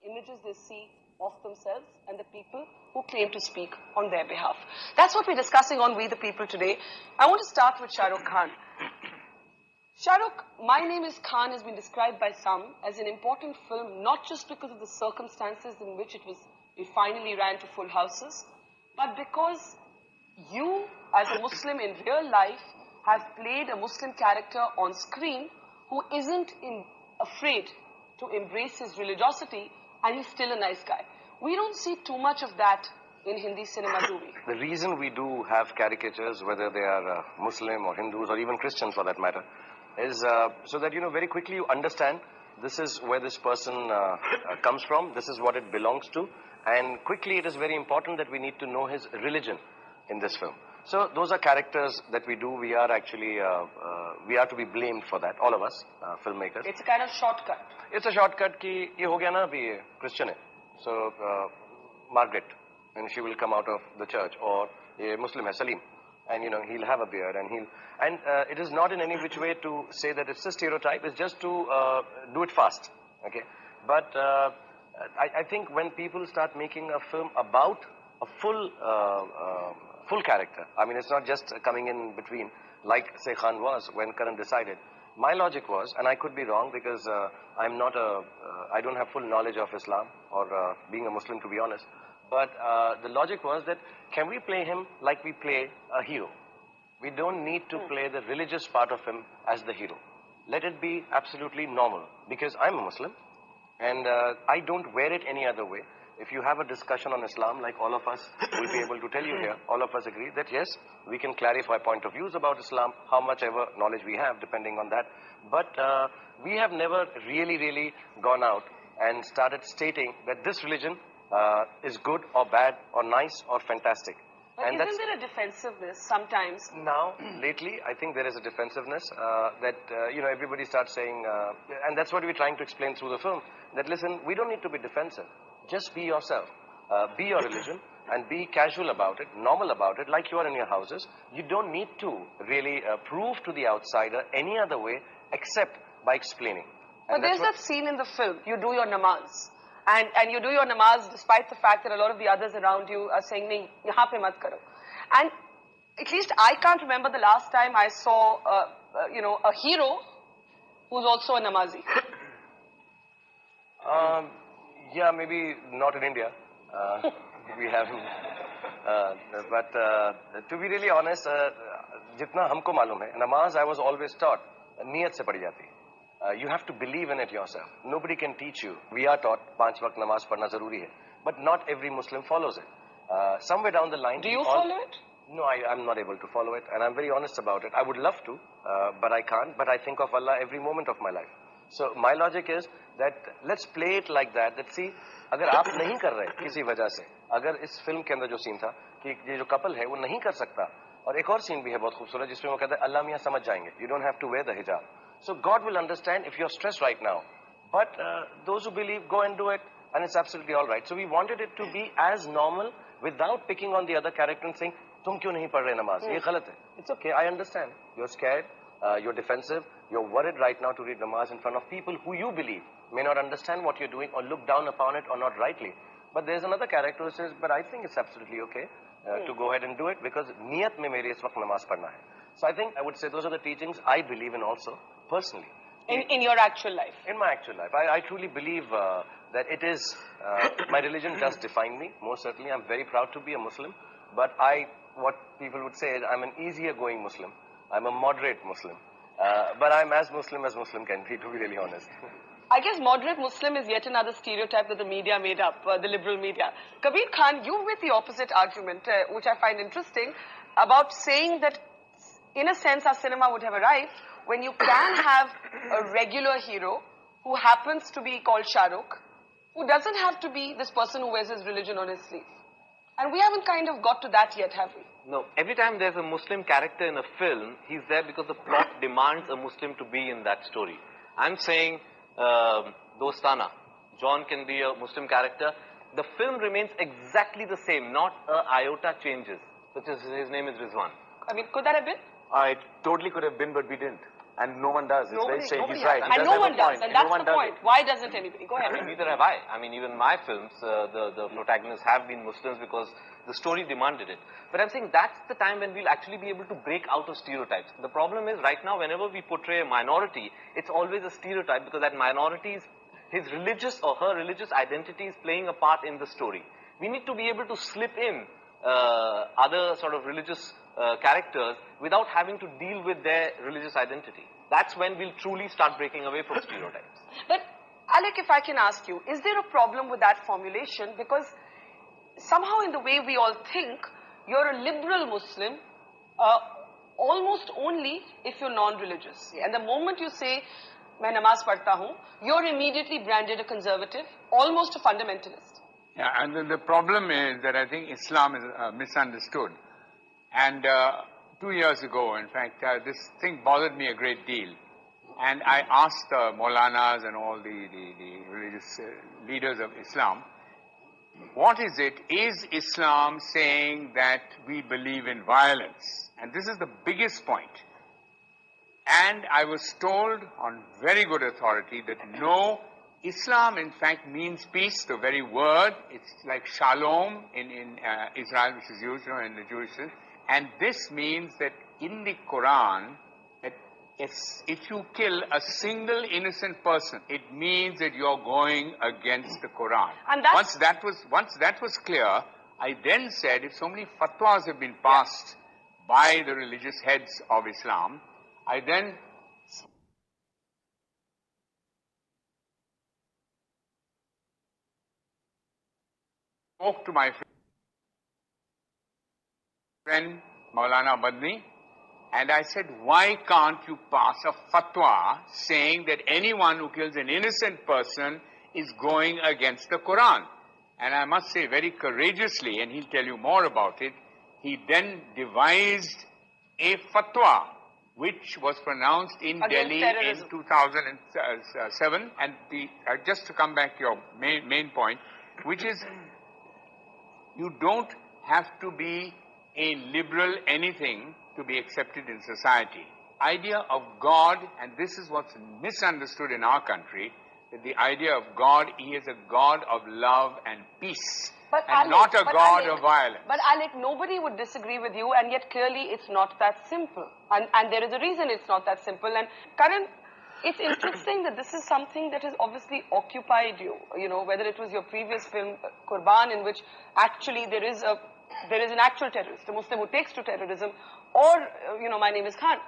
images they see of themselves and the people who claim to speak on their behalf. That's what we're discussing on We the People today. I want to start with Shah Rukh Khan. Shah Rukh, My Name is Khan has been described by some as an important film, not just because of the circumstances in which it finally ran to full houses, but because you, as a Muslim in real life, have played a Muslim character on screen who isn't afraid to embrace his religiosity, and he's still a nice guy. We don't see too much of that in Hindi cinema, do we? The reason we do have caricatures, whether they are Muslim or Hindus or even Christians for that matter, is so that, very quickly you understand this is where this person comes from, this is what it belongs to, and quickly it is very important that we need to know his religion in this film. So those are characters that we do. We are actually, we are to be blamed for that, all of us, filmmakers. It's a kind of shortcut. It's a shortcut ki ye ho gaya na abhi Christian hai. So Margaret, and she will come out of the church, or a Muslim hai Salim, and he'll have a beard, and it is not in any which way to say that it's a stereotype. It's just to do it fast, okay? But I think when people start making a film about a full character, I mean, it's not just coming in between, like say Khan was when Karan decided. My logic was, and I could be wrong because I'm not I don't have full knowledge of Islam or being a Muslim, to be honest. But the logic was that, can we play him like we play a hero? We don't need to play the religious part of him as the hero. Let it be absolutely normal, because I'm a Muslim and I don't wear it any other way. If you have a discussion on Islam, like all of us will be able to tell you here, all of us agree that yes, we can clarify point of views about Islam, how much ever knowledge we have, depending on that. But we have never really gone out and started stating that this religion is good or bad or nice or fantastic. But and isn't there a defensiveness sometimes? Now, lately, I think there is a defensiveness that, everybody starts saying, and that's what we're trying to explain through the film, that listen, we don't need to be defensive. Just be yourself. Be your religion and be casual about it, normal about it, like you are in your houses. You don't need to really prove to the outsider any other way except by explaining. But there's that scene in the film, you do your namaz. And you do your namaz despite the fact that a lot of the others around you are saying, nahi, yahan pe mat karo. And at least I can't remember the last time I saw, a hero who's also a namazi. Yeah, maybe not in India. We haven't. But to be really honest, jitna humko malum hai, namaz I was always taught, niyat se padi jati. You have to believe in it yourself. Nobody can teach you. We are taught 5 waqt namaz padna zaruri hai. But not every Muslim follows it. Somewhere down the line... Do you follow it? No, I'm not able to follow it. And I'm very honest about it. I would love to, but I can't. But I think of Allah every moment of my life. So my logic is that let's play it like that. That see, अगर आप नहीं कर रहे किसी वजह से, अगर इस फिल्म के अंदर जो सीन था कि ये जो कपल है वो नहीं कर सकता, और एक और सीन भी है बहुत खूबसूरत जिसमें वो कहता है अल्लाह मियां समझ जाएंगे, you don't have to wear the hijab. So God will understand if you're stressed right now. But those who believe, go and do it, and it's absolutely all right. So we wanted it to be as normal without picking on the other character and saying, तुम क्यों नहीं पढ़ रहे नमाज? ये गलत है. It's okay, I understand. You're scared, you're defensive, you're worried right now to read namaz in front of people who you believe may not understand what you're doing or look down upon it or not rightly. But there's another character who says, but I think it's absolutely okay to go ahead and do it because niyat mein meri is waqt namaz padna hai. So I think I would say those are the teachings I believe in also, personally. In your actual life? In my actual life. I truly believe that it is, my religion does define me, most certainly. I'm very proud to be a Muslim. But what people would say is I'm an easier going Muslim. I'm a moderate Muslim. But I'm as Muslim can be, to be really honest. I guess moderate Muslim is yet another stereotype that the media made up, the liberal media. Kabir Khan, you with the opposite argument, which I find interesting, about saying that in a sense our cinema would have arrived when you can have a regular hero who happens to be called Shah Rukh, who doesn't have to be this person who wears his religion on his sleeve. And we haven't kind of got to that yet, have we? No, every time there's a Muslim character in a film, he's there because the plot demands a Muslim to be in that story. I'm saying, Dostana, John can be a Muslim character. The film remains exactly the same, not an iota changes. Such as his name is Rizwan. I mean, could that have been? It totally could have been, but we didn't. And no one does. It's very Nobody, strange. nobody He's right. has. He And does no have a one does. point. And No that's one the does point. it. Why doesn't anybody? Go ahead. Neither have I. I mean, even my films, the protagonists have been Muslims because the story demanded it. But I'm saying that's the time when we'll actually be able to break out of stereotypes. The problem is right now, whenever we portray a minority, it's always a stereotype because that minority is his religious or her religious identity is playing a part in the story. We need to be able to slip in other sort of religious characters without having to deal with their religious identity. That's when we'll truly start breaking away from stereotypes. But Alec, if I can ask you, is there a problem with that formulation? Because somehow in the way we all think, you're a liberal Muslim almost only if you're non-religious. And the moment you say, "Main namaz padhta hu," you're immediately branded a conservative, almost a fundamentalist. Yeah, and then the problem is that I think Islam is misunderstood. And 2 years ago, in fact, this thing bothered me a great deal. And I asked the Maulanas and all the religious leaders of Islam, what is it? Is Islam saying that we believe in violence? And this is the biggest point. And I was told on very good authority that no, Islam in fact means peace, the very word. It's like shalom in Israel, which is used in the Jewish sense. And this means that in the Quran, that if you kill a single innocent person, it means that you're going against the Quran. And that's, Once that was clear, I then said, if so many fatwas have been passed by the religious heads of Islam, I then spoke to my friend Maulana Badni, and I said, why can't you pass a fatwa saying that anyone who kills an innocent person is going against the Quran? And I must say very courageously, and he'll tell you more about it, he then devised a fatwa which was pronounced in Against Delhi terrorism. in 2007. And just to come back to your main point, which is you don't have to be a liberal anything to be accepted in society. Idea of God, and this is what's misunderstood in our country, that the idea of God, he is a God of love and peace, and not a God of violence. But Alec, nobody would disagree with you, and yet clearly it's not that simple. And there is a reason it's not that simple. And Karan, it's interesting that this is something that has obviously occupied you, whether it was your previous film, Qurban, in which actually there is an actual terrorist, a Muslim who takes to terrorism, or, My Name is Khan.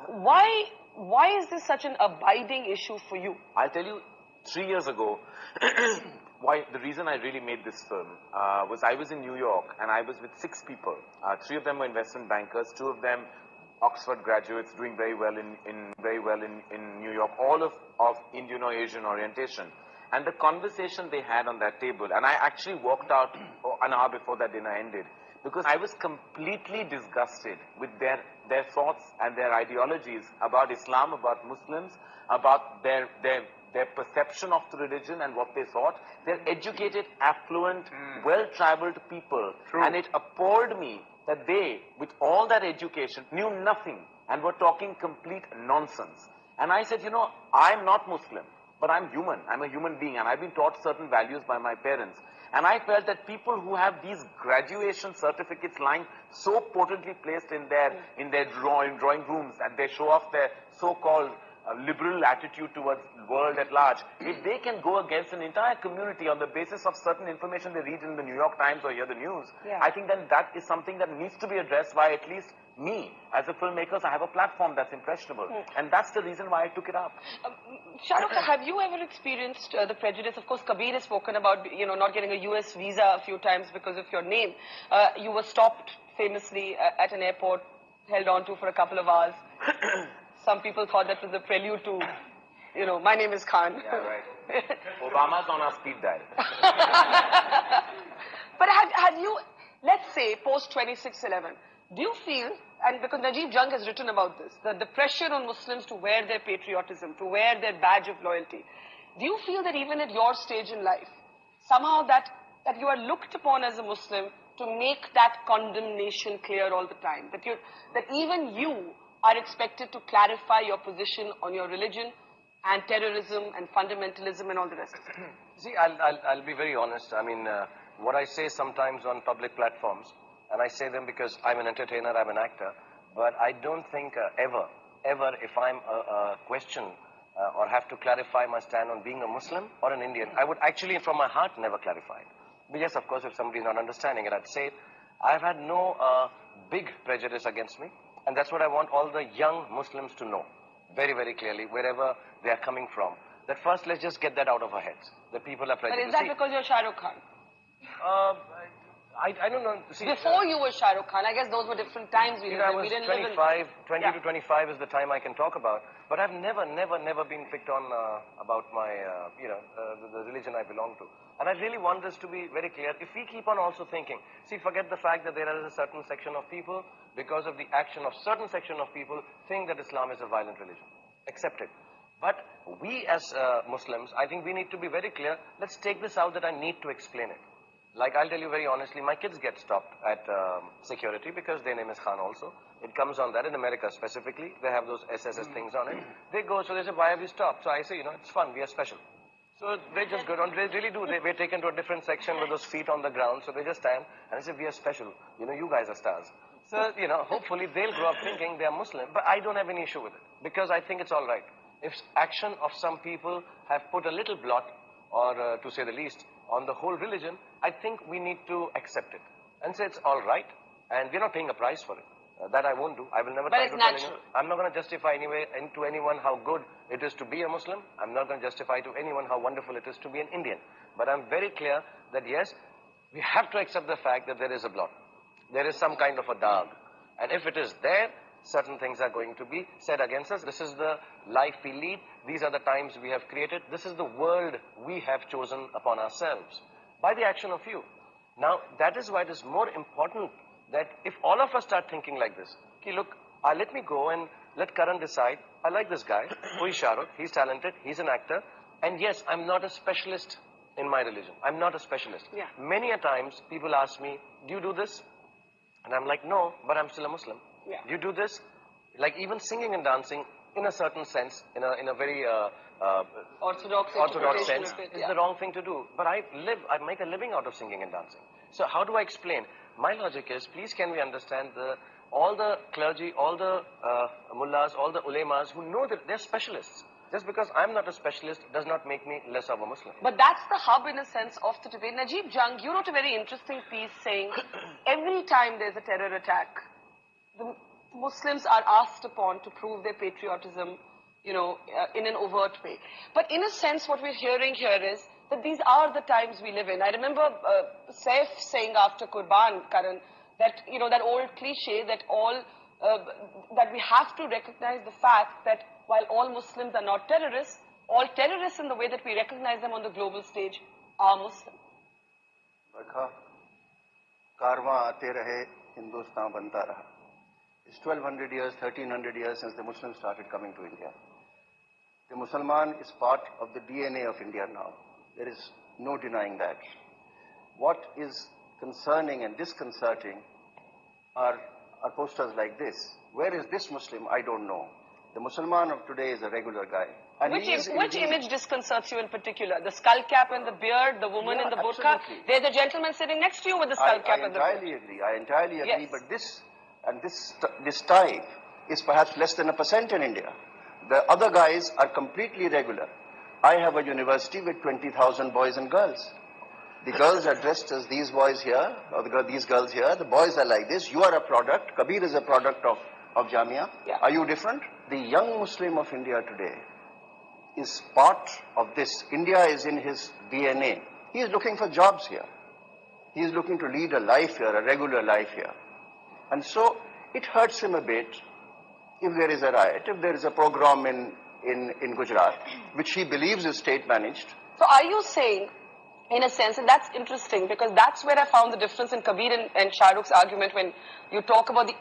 Why is this such an abiding issue for you? I'll tell you, 3 years ago, the reason I really made this film was I was in New York and I was with 6 people. 3 of them were investment bankers, 2 of them Oxford graduates doing very well in New York, all of Indian or Asian orientation. And the conversation they had on that table, and I actually walked out an hour before that dinner ended, because I was completely disgusted with their thoughts and their ideologies about Islam, about Muslims, about their perception of the religion and what they thought. They're educated, affluent, well-traveled people. True. And it appalled me that they, with all that education, knew nothing and were talking complete nonsense. And I said, I'm not Muslim, but I'm human. I'm a human being, and I've been taught certain values by my parents. And I felt that people who have these graduation certificates lying so potently placed in their drawing rooms, and they show off their so-called liberal attitude towards the world at large, if they can go against an entire community on the basis of certain information they read in the New York Times or hear the news, I think then that is something that needs to be addressed by at least me. As a filmmaker, I have a platform that's impressionable. And that's the reason why I took it up. Shahrukh, have you ever experienced the prejudice? Of course, Kabir has spoken about, not getting a US visa a few times because of your name. You were stopped famously at an airport, held on to for a couple of hours. Some people thought that was a prelude to, My Name is Khan. Yeah, right. Obama's on our speed dial. But have you, let's say, post 26/11, do you feel, and because Najeeb Jung has written about this, the pressure on Muslims to wear their patriotism, to wear their badge of loyalty, do you feel that even at your stage in life, somehow that you are looked upon as a Muslim to make that condemnation clear all the time? That even you are expected to clarify your position on your religion and terrorism and fundamentalism and all the rest of it? See, I'll be very honest. I mean, what I say sometimes on public platforms, and I say them because I'm an entertainer, I'm an actor, but I don't think ever, if I'm questioned or have to clarify my stand on being a Muslim or an Indian, I would actually, from my heart, never clarify it. But yes, of course, if somebody's not understanding it, I'd say it. I've had no big prejudice against me, and that's what I want all the young Muslims to know very, very clearly, wherever they are coming from. That first, let's just get that out of our heads, that people are But prejudiced. is that because you're Shah Rukh Khan? I don't know. See, Before you were Shah Rukh Khan, I guess those were different times we you lived know, I in. was We didn't live in... 25, 20 Yeah. to 25 is the time I can talk about. But I've never been picked on about my, the religion I belong to. And I really want this to be very clear. If we keep on also thinking, see, forget the fact that there is a certain section of people, because of the action of certain section of people, think that Islam is a violent religion. Accept it. But we as Muslims, I think we need to be very clear. Let's take this out that I need to explain it. Like, I'll tell you very honestly, my kids get stopped at security because their name is Khan also. It comes on that in America specifically. They have those SSS things on it. They go, so they say, why have you stopped? So I say, it's fun, we are special. So they just go on, they really do. We're taken to a different section with those feet on the ground, so they just stand and they say, we are special. You guys are stars. So, hopefully they'll grow up thinking they are Muslim, but I don't have any issue with it because I think it's all right. If action of some people have put a little blot, or to say the least, on the whole religion, I think we need to accept it and say it's all right, and we're not paying a price for it. That I won't do. I will never But try it's to tell natural. anyone. I'm not going to justify to anyone how good it is to be a Muslim. I'm not going to justify to anyone how wonderful it is to be an Indian. But I'm very clear that yes, we have to accept the fact that there is a blot. There is some kind of a dog. And if it is there, certain things are going to be said against us. This is the life we lead. These are the times we have created. This is the world we have chosen upon ourselves by the action of you. Now, that is why it is more important that if all of us start thinking like this, okay, look, let me go and let Karan decide. I like this guy, who is Shah Rukh. He's talented. He's an actor. And yes, I'm not a specialist in my religion. I'm not a specialist. Yeah. Many a times, people ask me, do you do this? And I'm like, no, but I'm still a Muslim. Yeah. You do this, like even singing and dancing, in a certain sense, in a very Orthodox sense, of it, is the wrong thing to do. But I make a living out of singing and dancing. So how do I explain? My logic is, please can we understand all the clergy, all the mullahs, all the ulemas who know that they're specialists. Just because I'm not a specialist does not make me less of a Muslim. But that's the hub, in a sense, of the debate. Najib Jung, you wrote a very interesting piece saying every time there's a terror attack, the Muslims are asked upon to prove their patriotism, in an overt way. But in a sense, what we're hearing here is that these are the times we live in. I remember Saif saying after Qurban, Karan, that, that old cliche that that we have to recognize the fact that while all Muslims are not terrorists, all terrorists in the way that we recognize them on the global stage are Muslim. देखा कारवां आते रहे हिंदुस्तान बनता रहा. It's 1200 years, 1300 years since the Muslims started coming to India. The Musliman is part of the DNA of India now. There is no denying that. What is concerning and disconcerting are posters like this. Where is this Muslim? I don't know. The Musliman of today is a regular guy. And Which image disconcerts you in particular? The skull cap and the beard, the woman in the burqa? Absolutely. There's a gentleman sitting next to you with the skull cap and the beard. I entirely agree. Yes. But this type is perhaps less than 1% in India. The other guys are completely regular. I have a university with 20,000 boys and girls. The girls are dressed as these boys here, or these girls here. The boys are like this. You are a product. Kabir is a product of Jamia. Yeah. Are you different? The young Muslim of India today is part of this. India is in his DNA. He is looking for jobs here. He is looking to lead a life here, a regular life here. And so it hurts him a bit if there is a riot, if there is a pogrom in Gujarat, which he believes is state managed. So are you saying, in a sense, and that's interesting because that's where I found the difference in Kabir and Shah Rukh's argument when you talk about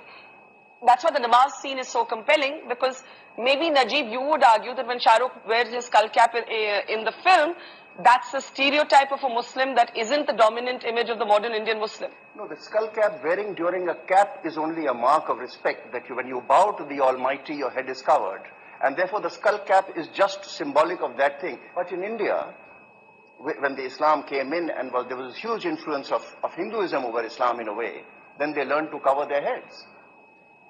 that's why the namaz scene is so compelling because maybe Najib, you would argue that when Shah Rukh wears his skull cap in the film, that's the stereotype of a Muslim that isn't the dominant image of the modern Indian Muslim. No, the skull cap wearing during a cap is only a mark of respect, that when you bow to the Almighty, your head is covered. And therefore the skull cap is just symbolic of that thing. But in India, when the Islam came in and there was a huge influence of Hinduism over Islam in a way, then they learned to cover their heads.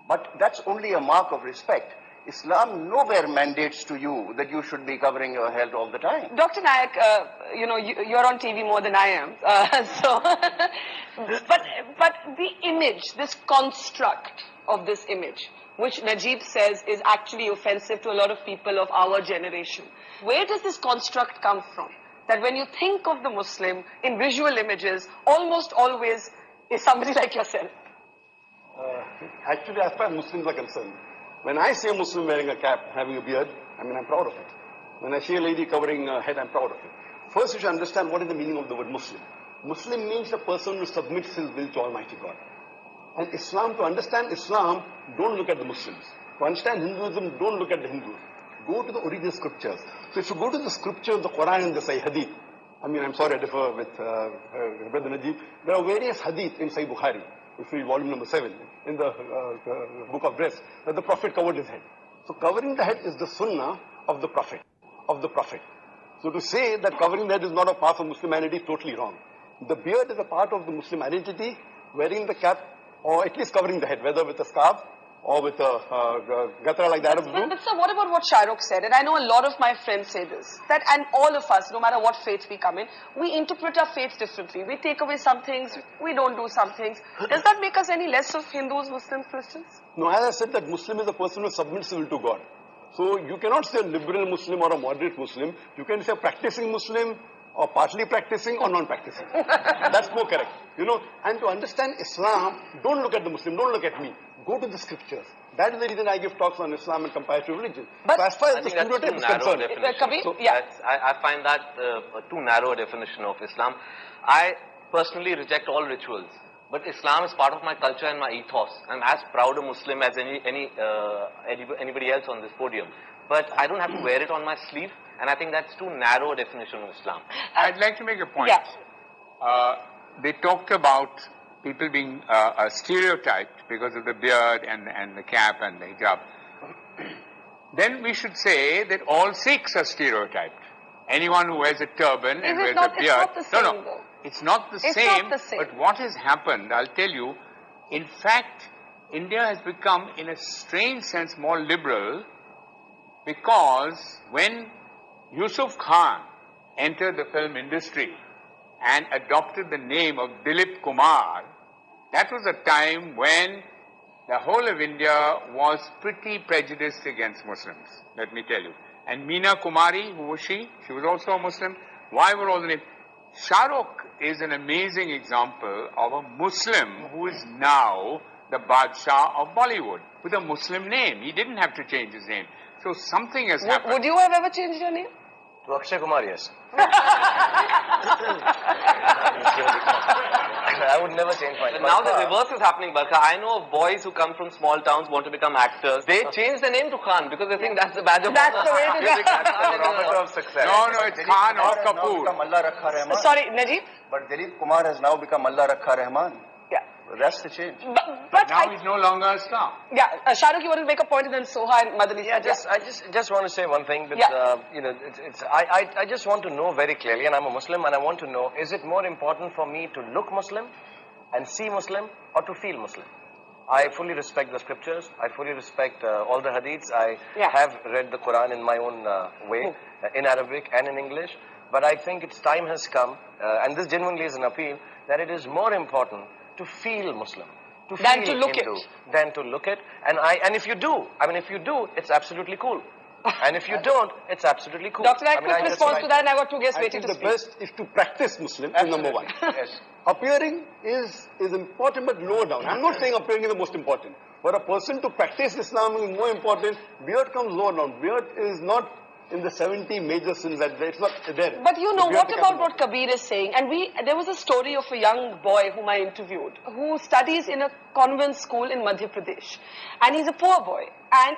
But that's only a mark of respect. Islam nowhere mandates to you that you should be covering your head all the time. Dr. Nayak, you're on TV more than I am. But the image, this construct of this image, which Najib says is actually offensive to a lot of people of our generation. Where does this construct come from? That when you think of the Muslim in visual images, almost always is somebody like yourself. Actually, as far as Muslims are concerned, when I see a Muslim wearing a cap, having a beard, I'm proud of it. When I see a lady covering her head, I'm proud of it. First, you should understand what is the meaning of the word Muslim. Muslim means a person who submits his will to Almighty God. And Islam, to understand Islam, don't look at the Muslims. To understand Hinduism, don't look at the Hindus. Go to the original scriptures. So if you go to the scriptures, the Quran and the Sahih Hadith, I'm sorry, I differ with Brother Najib. There are various hadith in Sahih Bukhari. If you read volume number 7, in the book of dress, that the Prophet covered his head. So covering the head is the sunnah of the Prophet. So to say that covering the head is not a part of Muslimanity is totally wrong. The beard is a part of the Muslim identity, wearing the cap, or at least covering the head, whether with a scarf or with a gatra like that of blue. But sir, what about what Shah Rukh said? And I know a lot of my friends say this, that and all of us, no matter what faith we come in, we interpret our faith differently. We take away some things, we don't do some things. Does that make us any less of Hindus, Muslims, Christians? No, as I said, that Muslim is a person who submits his will to God. So you cannot say a liberal Muslim or a moderate Muslim. You can say a practicing Muslim or partly practicing or non-practicing. That's more correct. And to understand Islam, don't look at the Muslim, don't look at me. Go to the scriptures. That is the reason I give talks on Islam and comparative religion. But so as far as the stereotype is concerned, I find that a too narrow definition of Islam. I personally reject all rituals. But Islam is part of my culture and my ethos. I'm as proud a Muslim as anybody else on this podium. But I don't have to wear it on my sleeve, and I think that's too narrow a definition of Islam. I'd like to make a point. Yeah. They talked about people being stereotyped because of the beard and the cap and the hijab. Then we should say that all Sikhs are stereotyped. Anyone who wears a turban and wears a beard. It's not the same, though. It's not the It's same, not the same. but what has happened, I'll tell you, in fact, India has become, in a strange sense, more liberal, because when Yusuf Khan entered the film industry and adopted the name of Dilip Kumar, that was a time when the whole of India was pretty prejudiced against Muslims, let me tell you. And Meena Kumari, who was she? She was also a Muslim. Why were all the names? Shah Rukh is an amazing example of a Muslim who is now the Badshah of Bollywood with a Muslim name. He didn't have to change his name. So something has happened. Would you have ever changed your name? To Akshay Kumar, yes. I would never change my name. Now the reverse is happening, Barkha. I know of boys who come from small towns, want to become actors. They change their name to Khan because they think that's the badge of That's honor. the way to go. That's the barometer of success. No, it's Khan or Kapoor. Allah Rakha Rahman. Sorry, Najib? But Dilip Kumar has now become Allah Rakha Rahman. Yeah. That's the change. But Now he's no longer a star. yeah, Shah Rukh, you want to make a point, and then Soha and Madani. Yeah, I just want to say one thing. That, Yeah. I just want to know very clearly, and I'm a Muslim, and I want to know: is it more important for me to look Muslim and see Muslim, or to feel Muslim? I fully respect the scriptures. I fully respect all the hadiths. I have read the Quran in my own way, in Arabic and in English. But I think its time has come, and this genuinely is an appeal, that it is more important to feel Muslim, to Than feel to look Hindu, it. than to look it. And if you do, if you do, it's absolutely cool. And if you don't, it's absolutely cool. Dr. I I quick response to that, and I've got two guests I waiting think to the speak. best is to practice Muslim is number one. Yes. Appearing is important, but lower down. I'm not saying appearing is the most important. For a person to practice Islam is more important. Beard comes lower down. Beard is not in the 70 major sins that it's not there. But you know, We have what to about come what Kabir is saying? And there was a story of a young boy whom I interviewed, who studies in a convent school in Madhya Pradesh. And he's a poor boy. And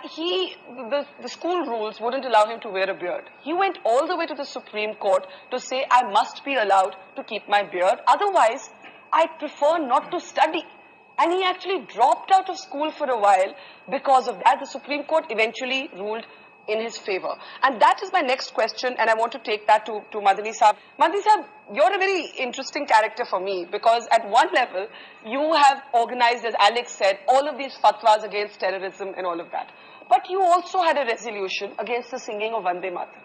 the school rules wouldn't allow him to wear a beard. He went all the way to the Supreme Court to say, I must be allowed to keep my beard. Otherwise, I prefer not to study. And he actually dropped out of school for a while because of that. The Supreme Court eventually ruled in his favor. And that is my next question, and I want to take that to Madani Saab. Madani Saab, you're a very interesting character for me, because at one level, you have organized, as Alex said, all of these fatwas against terrorism and all of that. But you also had a resolution against the singing of Vande Mataram.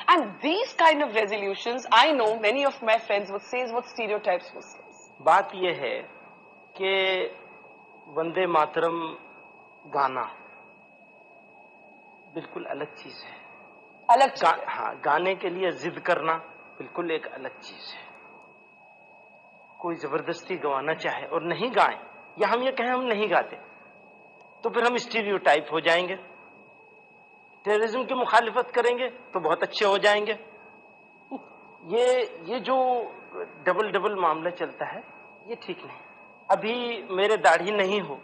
And these kind of resolutions, I know many of my friends would say is what stereotypes Muslims. बात ये है कि वंदे मातरम गाना बिल्कुल अलग चीज है। अलग चीज है। हाँ, गाने के लिए जिद करना बिल्कुल एक अलग चीज है। कोई जबरदस्ती गवाना चाहे और नहीं गाएं, या हम ये कहें हम नहीं गाते, तो फिर हम स्टीरियोटाइप हो जाएंगे। टेररिज्म की मुखालिफत करेंगे तो बहुत अच्छे हो जाएंगे। ये जो डबल मामला चलता है, ये ठीक नहीं। अभी मेरे दाढ़ी नहीं हो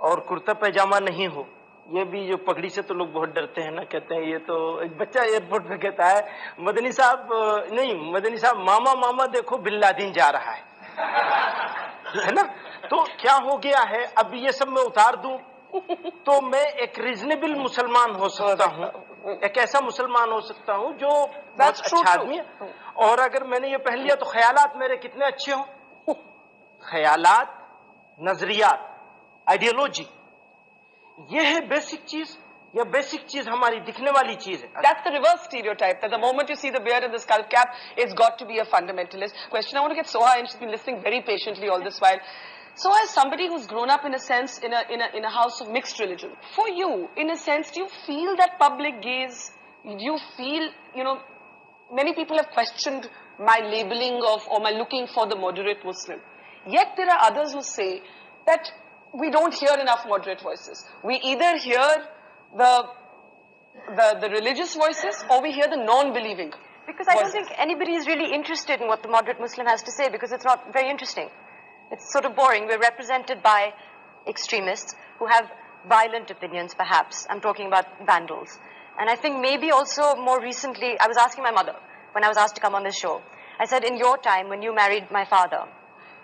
और कुर्ता पैजामा नहीं हो, ये भी जो पगड़ी से तो लोग बहुत डरते हैं ना, कहते हैं ये तो एक बच्चा एयरपोर्ट पे कहता है मदनी साहब मामा मामा देखो बिन लादेन जा रहा है ना। तो क्या हो गया है, अब ये सब मैं उतार दूं तो मैं एक रीजनेबल मुसलमान हो सकता हूँ, एक ऐसा मुसलमान हो सकता हूँ जो बहुत अच्छा आदमी है। और अगर मैंने ये पहन लिया तो ख्यालात मेरे कितने अच्छे हों। ख्यालात, नजरियात, आइडियोलॉजी, ये है बेसिक चीज, या बेसिक चीज हमारी दिखने वाली चीज है। That's the reverse stereotype, that the moment you see the beard and the skull cap, it's got to be a fundamentalist. Question, I want to get Soha in. She's been listening very patiently all this while. So as somebody who's grown up in a sense in a house of mixed religion, for you, in a sense, do you feel that public gaze? Do you feel, many people have questioned my labeling of, or my looking for the moderate Muslim. Yet there are others who say that we don't hear enough moderate voices. We either hear the religious voices or we hear the non-believing. Because I don't think anybody is really interested in what the moderate Muslim has to say, because it's not very interesting. It's sort of boring. We're represented by extremists who have violent opinions, perhaps. I'm talking about vandals. And I think maybe also more recently, I was asking my mother when I was asked to come on this show. I said, in your time, when you married my father,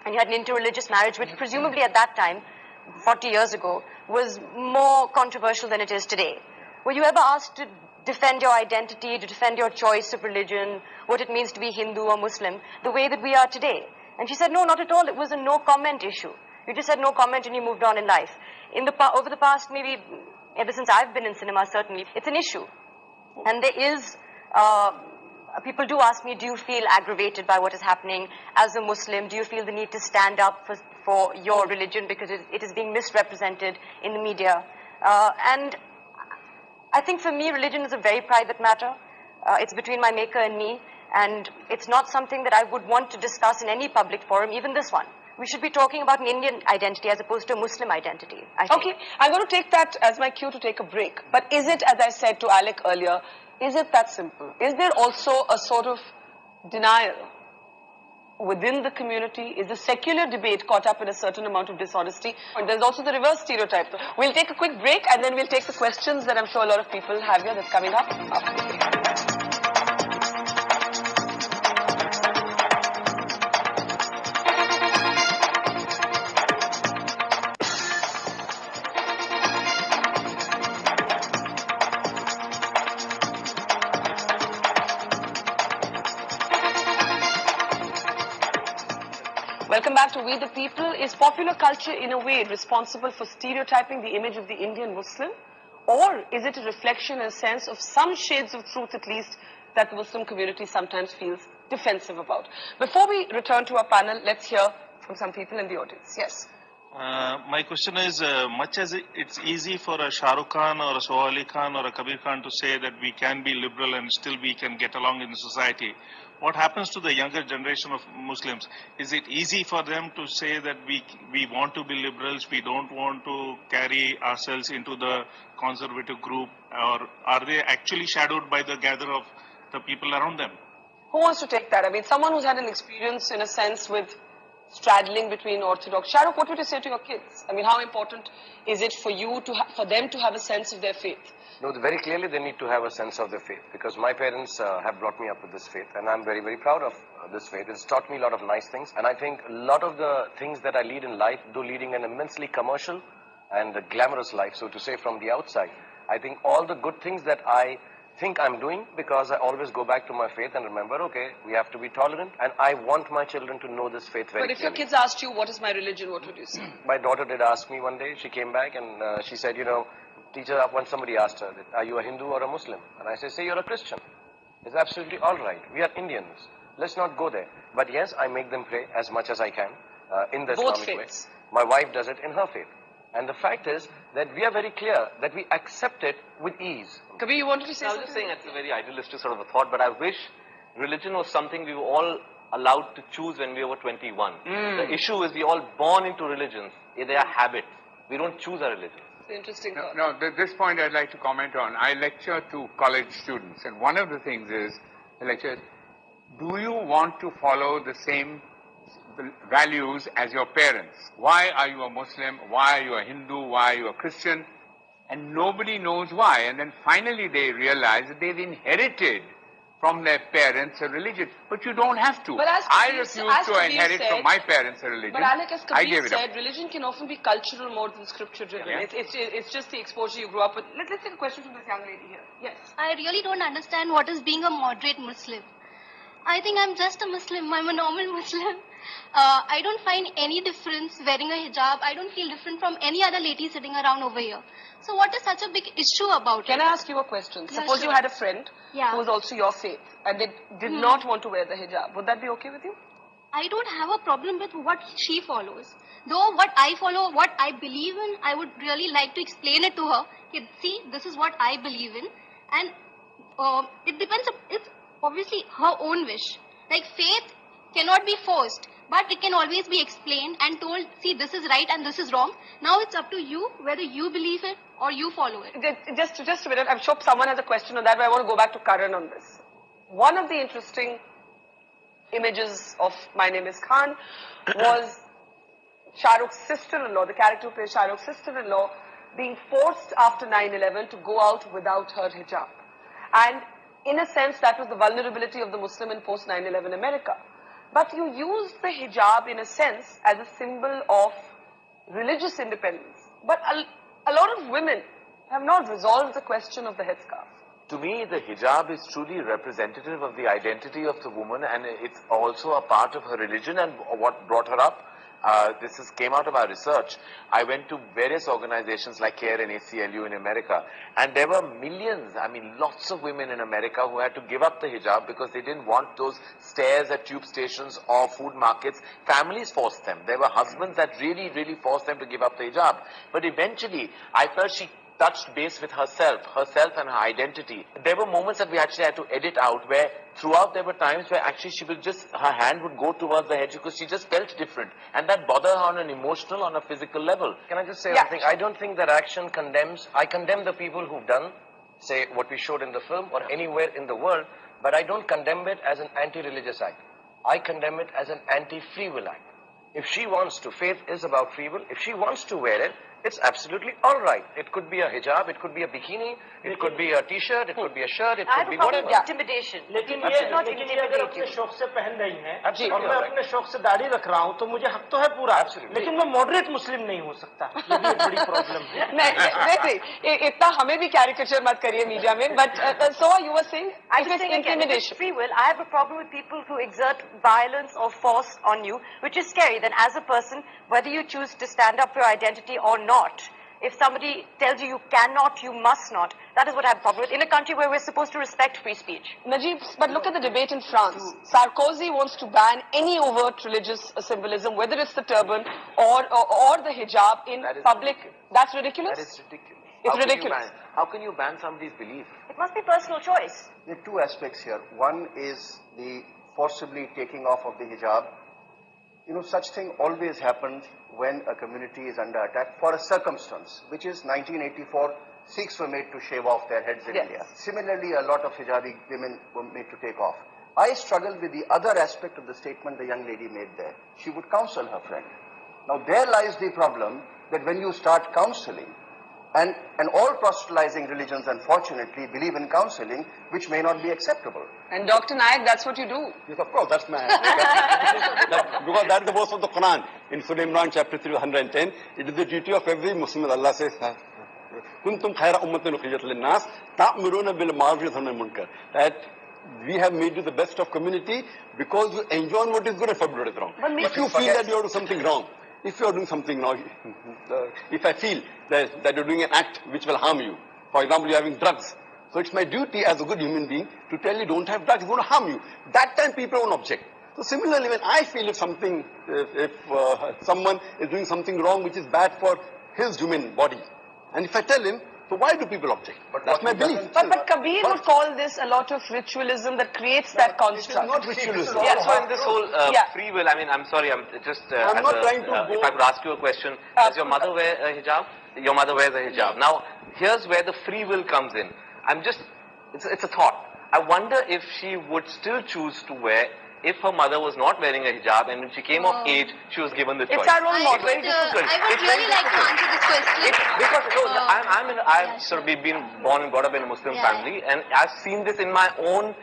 and you had an interreligious marriage, which presumably at that time, 40 years ago, was more controversial than it is today. Were you ever asked to defend your identity, to defend your choice of religion, what it means to be Hindu or Muslim, the way that we are today? And she said, no, not at all. It was a no-comment issue. You just said no comment and you moved on in life. Over the past, maybe ever since I've been in cinema, certainly, it's an issue. And there is, people do ask me, do you feel aggravated by what is happening as a Muslim? Do you feel the need to stand up for your religion because it is being misrepresented in the media? And I think for me, religion is a very private matter. It's between my maker and me. And it's not something that I would want to discuss in any public forum, even this one. We should be talking about an Indian identity as opposed to a Muslim identity, I think. Okay, I'm going to take that as my cue to take a break. But is it, as I said to Alec earlier, is it that simple? Is there also a sort of denial within the community? Is the secular debate caught up in a certain amount of dishonesty? And there's also the reverse stereotype. We'll take a quick break and then we'll take the questions that I'm sure a lot of people have here that's coming up after the break. Welcome back to We the People. Is popular culture in a way responsible for stereotyping the image of the Indian Muslim? Or is it a reflection, in a sense, of some shades of truth at least that the Muslim community sometimes feels defensive about? Before we return to our panel, let's hear from some people in the audience. Yes. My question is, much as it's easy for a Shah Rukh Khan or a Sohail Ali Khan or a Kabir Khan to say that we can be liberal and still we can get along in the society, what happens to the younger generation of Muslims? Is it easy for them to say that we want to be liberals, we don't want to carry ourselves into the conservative group, or are they actually shadowed by the gather of the people around them? Who wants to take that? I mean, someone who's had an experience, in a sense, with straddling between orthodox. Shah Rukh, what would you say to your kids? I mean, how important is it for you to for them to have a sense of their faith? No, very clearly they need to have a sense of their faith, because my parents have brought me up with this faith, and I'm very, very proud of this faith. It's taught me a lot of nice things, and I think a lot of the things that I lead in life, though leading an immensely commercial and a glamorous life, so to say, from the outside, I think all the good things that I think I'm doing, because I always go back to my faith and remember, okay, we have to be tolerant, and I want my children to know this faith very But if clearly. your kids asked you, what is my religion, what would you say? My daughter did ask me one day. She came back and she said, you know, teacher, when somebody asked her, are you a Hindu or a Muslim? And I said, say you're a Christian. It's absolutely all right. We are Indians. Let's not go there. But yes, I make them pray as much as I can in the Both Islamic way. faiths. My wife does it in her faith. And the fact is that we are very clear that we accept it with ease. Kabir, you wanted to say I was something? just saying it's a very idealistic sort of a thought, but I wish religion was something we were all allowed to choose when we were 21. The issue is we all born into religions. They are habits. We don't choose our religion. It's an interesting thought. No, this point I'd like to comment on. I lecture to college students, and one of the things is, I lecture, do you want to follow the same values as your parents? Why are you a Muslim? Why are you a Hindu? Why are you a Christian? And nobody knows why. And then finally they realize that they've inherited from their parents a religion. But you don't have to. But as I Kabir refuse as to Kabir inherit said- from my parents a religion. But Alec, as I Kabir gave it up. said, religion can often be cultural more than scripture driven. Yeah. It's just the exposure you grew up with. Let's take a question from this young lady here. Yes. I really don't understand what is being a moderate Muslim. I think I'm just a Muslim. I'm a normal Muslim. I don't find any difference wearing a hijab. I don't feel different from any other lady sitting around over here. So what is such a big issue about Can it? I ask you a question? Yeah, Suppose you sure. had a friend Yeah. who was also your faith and they did not want to wear the hijab. Would that be okay with you? I don't have a problem with what she follows. Though what I follow, what I believe in, I would really like to explain it to her. See, this is what I believe in. And it depends, it's obviously her own wish. Like faith cannot be forced, but it can always be explained and told, see, this is right and this is wrong. Now it's up to you whether you believe it or you follow it. Just a minute. I'm sure someone has a question on that, but I want to go back to Karan on this. One of the interesting images of My Name is Khan was Shah Rukh's sister-in-law, the character who plays Shah Rukh's sister-in-law, being forced after 9/11 to go out without her hijab. And in a sense, that was the vulnerability of the Muslim in post 9/11 America. But you use the hijab in a sense as a symbol of religious independence. But a lot of women have not resolved the question of the headscarf. To me, the hijab is truly representative of the identity of the woman, and it's also a part of her religion and what brought her up. This came out of our research. I went to various organizations like CARE and ACLU in America, and there were millions, I mean lots of women in America who had to give up the hijab because they didn't want those stares at tube stations or food markets. Families forced them. There were husbands that really, really forced them to give up the hijab. But eventually, I felt she touched base with herself and her identity. There were moments that we actually had to edit out where throughout there were times where actually she would just, her hand would go towards the hedge because she just felt different. And that bothered her on an emotional, on a physical level. Can I just say one thing? I don't think that action condemns. I condemn the people who've done, say, what we showed in the film or anywhere in the world, but I don't condemn it as an anti-religious act. I condemn it as an anti-free will act. If she wants to, faith is about free will. If she wants to wear it, it's absolutely all right. It could be a hijab, it could be a bikini, it could be a t-shirt, it could be a shirt, it could be whatever. Intimidation. लेकिन ये अगर अपने शौक से पहन रही हैं और मैं अपने शौक से दाढ़ी रख रहा हूँ तो मुझे हक तो है पूरा, लेकिन मैं मॉडरेट मुस्लिम नहीं हो सकता. ये भी एक बड़ी प्रॉब्लम है. नहीं, इतना हमें भी कैरिकेचर मत करिए मीडिया में. But so you were saying, I it was is saying again, if it's intimidation. free will, I have a problem with people who exert violence or force on you, which is scary. Then as a person, whether you choose to stand up for your identity or not, If somebody tells you you cannot, you must not, that is what I have a problem with in a country where we're supposed to respect free speech. Najib, but look at the debate in France. Sarkozy wants to ban any overt religious symbolism, whether it's the turban or the hijab in public. That's ridiculous? That is ridiculous. It's ridiculous. How can you ban somebody's belief? It must be personal choice. There are two aspects here. One is the forcibly taking off of the hijab. You know, such thing always happens when a community is under attack for a circumstance, which is 1984, Sikhs were made to shave off their heads in India. Similarly, a lot of hijabi women were made to take off. I struggle with the other aspect of the statement the young lady made there. She would counsel her friend. Now, there lies the problem that when you start counseling, and all proselytizing religions, unfortunately, believe in counseling, which may not be acceptable. And Dr. Nayak, that's what you do. Yes, of course, that's my... because that's the verse of the Quran. In Surah Imran, chapter 310, it is the duty of every Muslim, that Allah says, Kuntum khayra ummatin ukhrijat lin-nas, ta'muruna bil ma'ruf wa tanhauna 'anil munkar. That we have made you the best of community because you enjoy what is good and forbid what is wrong. If you feel that you are doing something wrong, if you are doing something wrong, if I feel that you're doing an act which will harm you, for example, you're having drugs, so it's my duty as a good human being to tell you don't have drugs, it's going to harm you. That time people won't object. So similarly, when I feel if someone is doing something wrong which is bad for his human body, and if I tell him, so why do people object? But that's my belief. But Kabir would call this a lot of ritualism that creates that construct. Not ritualism. Yeah, so in this whole free will, I mean, I'm sorry, I'm just... I'm not trying to if I could ask you a question. Does your mother wear a hijab? Your mother wears a hijab. Now, here's where the free will comes in. It's a thought. I wonder if she would still choose to wear, if her mother was not wearing a hijab and when she came of age, she was given the choice. It's our role model. Very difficult. I would really like to answer this question. I've sort of been born and brought up in a Muslim family, and I've seen this in my own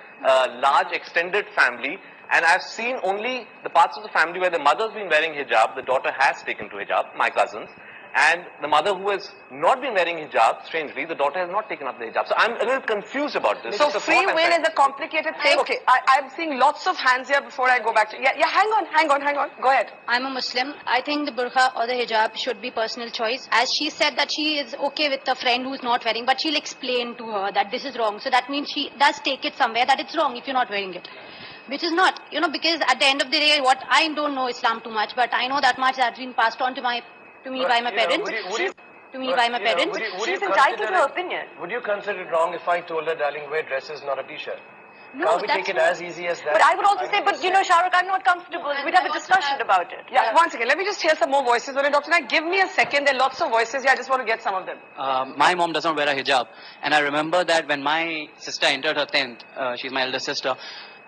large extended family, and I've seen only the parts of the family where the mother's been wearing hijab, the daughter has taken to hijab, my cousins, and the mother who has not been wearing hijab, strangely, the daughter has not taken up the hijab. So I'm a little confused about this. So free will is a complicated thing. Okay, I'm seeing lots of hands here before I go back to... Yeah, hang on. Go ahead. I'm a Muslim. I think the burqa or the hijab should be personal choice. As she said that she is okay with a friend who's not wearing, but she'll explain to her that this is wrong. So that means she does take it somewhere that it's wrong if you're not wearing it. Which is not, because at the end of the day, what I don't know Islam too much, but I know that much that's been passed on to me by my parents. She's entitled to her opinion. Would you consider it wrong if I told her, darling, wear dresses, not a t-shirt? No, Can't we take it as easy as that? But I would also say, Shah Rukh, I'm not comfortable. We'd have a discussion about it. Yeah, one second. Let me just hear some more voices. Dr. Nayak, give me a second. There are lots of voices here. I just want to get some of them. My mom does not wear a hijab. And I remember that when my sister entered her 10th, she's my elder sister,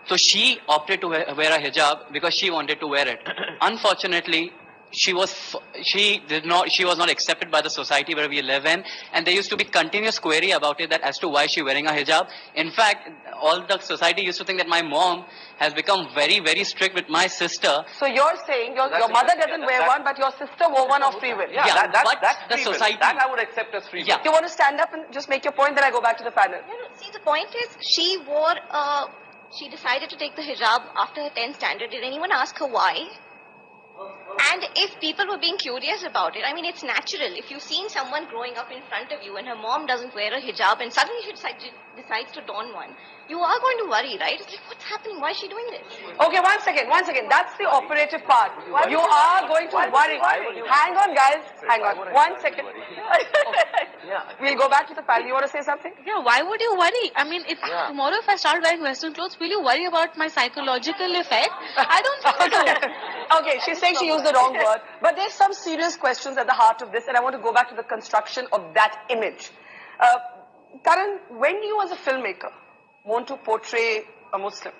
so she opted to wear a hijab because she wanted to wear it. Unfortunately, she was not accepted by the society where we live in, and there used to be continuous query about it, that as to why she wearing a hijab. In fact, all the society used to think that my mom has become very, very strict with my sister. So you're saying your mother doesn't wear one, but your sister wore one of free will. Yeah, that's the society. That I would accept as free will. You want to stand up and just make your point, then I go back to the panel. See, the point is, she decided to take the hijab after her 10th standard. Did anyone ask her why? And if people were being curious about it, I mean, it's natural. If you've seen someone growing up in front of you and her mom doesn't wear a hijab and suddenly she decides to don one, you are going to worry, right? It's like, what's happening? Why is she doing this? Okay, one second. That's the operative part. You are going to worry. Hang on, guys. Hang on. 1 second. We'll go back to the panel. You want to say something? Yeah, why would you worry? I mean, if tomorrow if I start wearing Western clothes, will you worry about my psychological effect? I don't think so. Okay, she's saying she used the wrong word. But there's some serious questions at the heart of this, and I want to go back to the construction of that image. Karan, when you as a filmmaker want to portray a Muslim,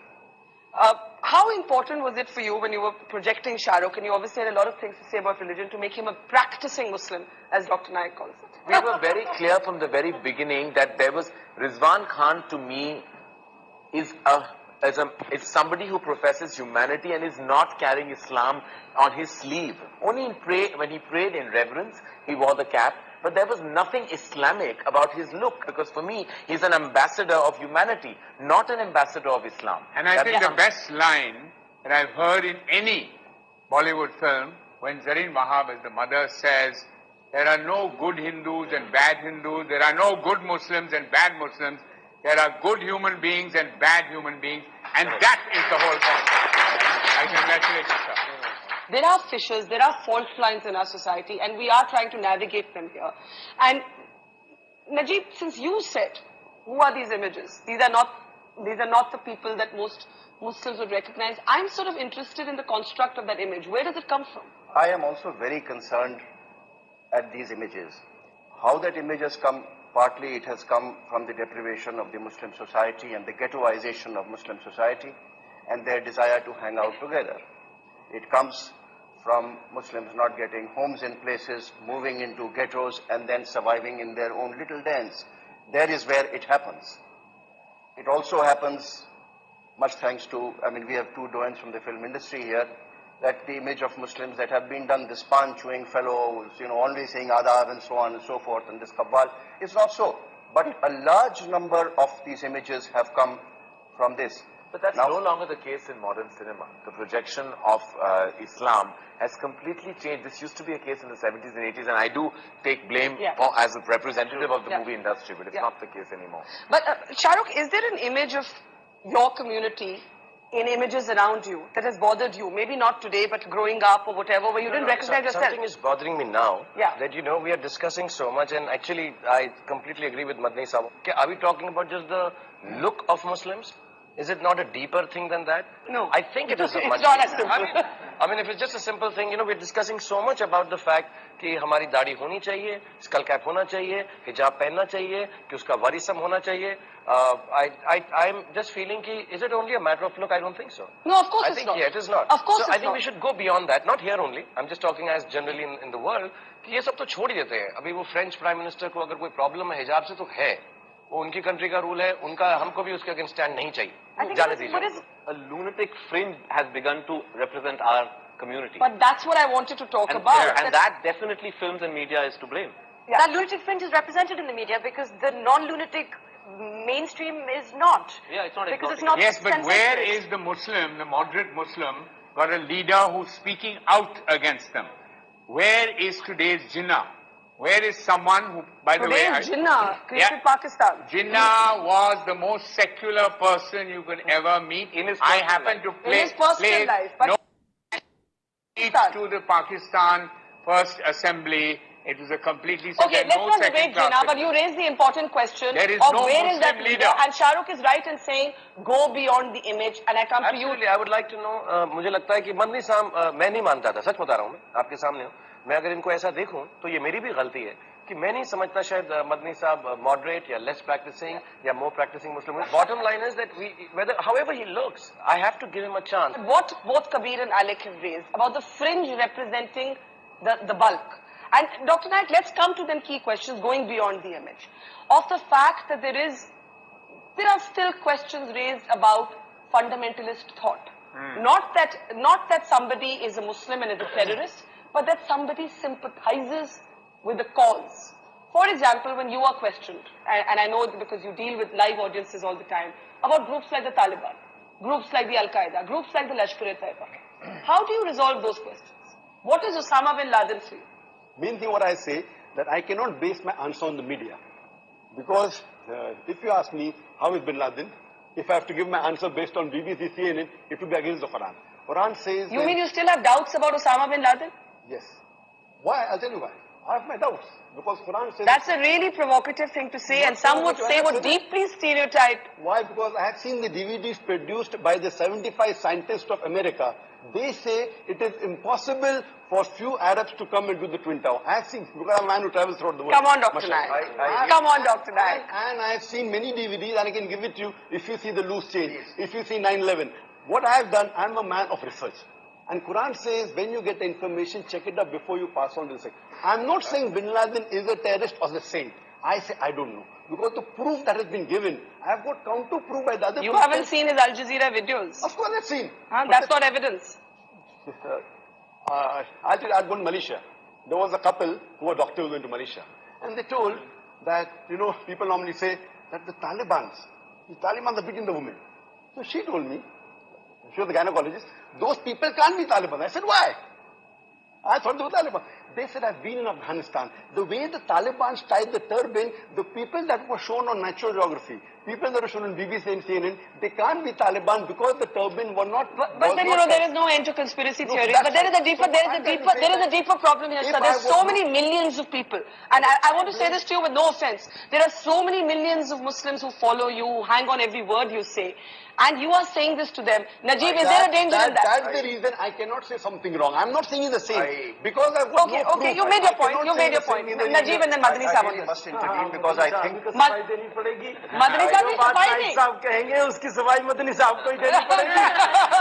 how important was it for you when you were projecting Shah Rukh, and you obviously had a lot of things to say about religion, to make him a practicing Muslim, as Dr. Nayak calls it? We were very clear from the very beginning that there was Rizwan Khan, to me, is somebody who professes humanity and is not carrying Islam on his sleeve. Only when he prayed in reverence, he wore the cap. But there was nothing Islamic about his look, because for me, he's an ambassador of humanity, not an ambassador of Islam. And I think the best line that I've heard in any Bollywood film, when Zareen Wahab, as the mother, says, There are no good Hindus and bad Hindus. There are no good Muslims and bad Muslims. There are good human beings and bad human beings. And that is the whole point. I congratulate you, sir. There are fissures, there are fault lines in our society, and we are trying to navigate them here. And Najib, since you said, who are these images? These are not the people that most Muslims would recognize. I'm sort of interested in the construct of that image. Where does it come from? I am also very concerned at these images. How that image has come, partly it has come from the deprivation of the Muslim society and the ghettoization of Muslim society and their desire to hang out together. It comes from Muslims not getting homes in places, moving into ghettos and then surviving in their own little dens. There is where it happens. It also happens, much thanks to, we have two doyens from the film industry here, that the image of Muslims that have been done, this pan-chewing fellows, only saying adab and so on and so forth, and this kabbal, is not so. But a large number of these images have come from this. But that's no longer the case in modern cinema. The projection of Islam has completely changed. This used to be a case in the 70s and 80s, and I do take blame as a representative of the movie industry, but it's not the case anymore. But Shah Rukh, is there an image of your community in images around you that has bothered you? Maybe not today, but growing up or whatever, where you didn't recognize yourself. Something is bothering me now that, we are discussing so much, and actually I completely agree with Madni Sahab. Are we talking about just the look of Muslims? Is it not a deeper thing than that? No. I think it is a much not as simple. if it's just a simple thing, we're discussing so much about the fact कि हमारी दाढ़ी होनी चाहिए, skull cap होना चाहिए, hijab पहनना चाहिए, कि उसका warism होना चाहिए. I'm just feeling कि is it only a matter of look? I don't think so. No, of course I it's think not. It is not. Of course so it's I think not. we should go beyond that. Not here only. I'm just talking as generally in the world कि ये सब तो छोड़ ही देते हैं. अभी वो French Prime Minister को अगर कोई problem है हिजाब से तो है. वो उनकी कंट्री का रूल है, उनका हमको भी उसके अगेंस्ट स्टैंड नहीं चाहिए. जाने दीजिए. A lunatic fringe has begun to represent our community. But that's what I wanted to talk about. And that definitely films and media is to blame. Yeah. That lunatic fringe is represented in the media because the non-lunatic mainstream is not. Yeah, it's not. Because it's not. Yes, but where is the Muslim, the moderate Muslim, got a leader who's speaking out against them? Where is today's Jinnah? Where is someone who, by the way... Today's Jinnah created Pakistan. Jinnah was the most secular person you could ever meet. In his I happened to play... In his personal life. But to the Pakistan First Assembly. It was a completely... Okay, let's not debate Jinnah, but you raised the important question there is of no where Muslim is that leader? And Shah Rukh is right in saying, go beyond the image. And I come to you. I would like to know, मुझे लगता है कि मदनी साहब मैं नहीं मानता था, सच बता रहा हूँ मैं, आपके सामने हूँ. मैं अगर इनको ऐसा देखूं तो ये मेरी भी गलती है कि मैं नहीं समझता शायद मदनी साहब moderate या less practicing या more practicing Muslim. Bottom line is that however he looks, I have to give him a chance. What both Kabir and Alec have raised about the fringe representing the bulk. And Dr. Naik, let's come to them key questions going beyond the image. Of the fact that there are still questions raised about fundamentalist thought. Not that somebody is a Muslim and is a terrorist, but that somebody sympathizes with the cause. For example, when you are questioned, and I know because you deal with live audiences all the time, about groups like the Taliban, groups like the Al-Qaeda, groups like the Lashkar-e-Taiba, how do you resolve those questions? What is Osama bin Laden for you? Main thing what I say, that I cannot base my answer on the media. Because if you ask me, how is bin Laden? If I have to give my answer based on BBC, CNN, it will be against the Quran. Quran says... You mean you still have doubts about Osama bin Laden? Yes. Why? I'll tell you why. I have my doubts. Because Quran says... That's a really provocative thing to say, and some would say would deeply stereotype. Why? Because I have seen the DVDs produced by the 75 scientists of America. They say it is impossible for few Arabs to come into the Twin Tower. I have seen, because I'm a man who travels throughout the world. Come on, Dr. Naik. Come on, Dr. Naik. And I have seen many DVDs, and I can give it to you if you see the loose change, if you see 9/11. What I have done, I'm a man of research. And Quran says, when you get the information, check it up before you pass on to the second. I'm not saying bin Laden is a terrorist or a saint. I say, I don't know. Because the proof that has been given, I have got counter proof by the other You haven't seen his Al Jazeera videos? Of course I've seen. That's not evidence. I'll tell you, I'd gone to Malaysia. There was a couple who were doctors who went to Malaysia. And they told that, people normally say that the Taliban are beating the women. So she told me, she was the gynecologist, those people can't be Taliban. I said, why? I thought they were Taliban. They said, I've been in Afghanistan. The way the Taliban tied the turban, the people that were shown on Natural Geography, people that were shown on BBC and CNN, they can't be Taliban because the turban were not. But then, there is no end to conspiracy theories. But there is a deeper problem here, sir. There's so many millions of people. And I want to say this to you with no offense. There are so many millions of Muslims who follow you, who hang on every word you say. And you are saying this to them. Najib, is there a danger in that? That's the reason I cannot say something wrong. I'm not saying it's the same. Because I've got no proof. Okay, you made your point. You made your point. Najib and then Madani Sahib. I must intervene because I think... Madani Sahib is सफाई साहब कहेंगे उसकी सफाई मदनी साहब को ही देनी पड़ेगी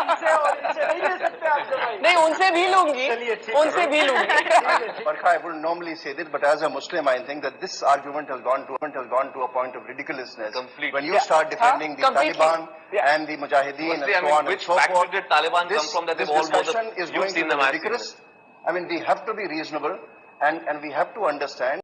इनसे और इनसे नहीं ले सकते आप सफाई नहीं उनसे भी लूंगी उनसे भी लूंगी Barkha, I wouldn't normally say this, but as a Muslim, I think that this argument has gone to a point of ridiculousness. Completely. When you start defending the Taliban and the Mujahideen and so on and so forth, which did Taliban come from that this they've all discussion is going to be ridiculous. I mean, we have to be reasonable and we have to understand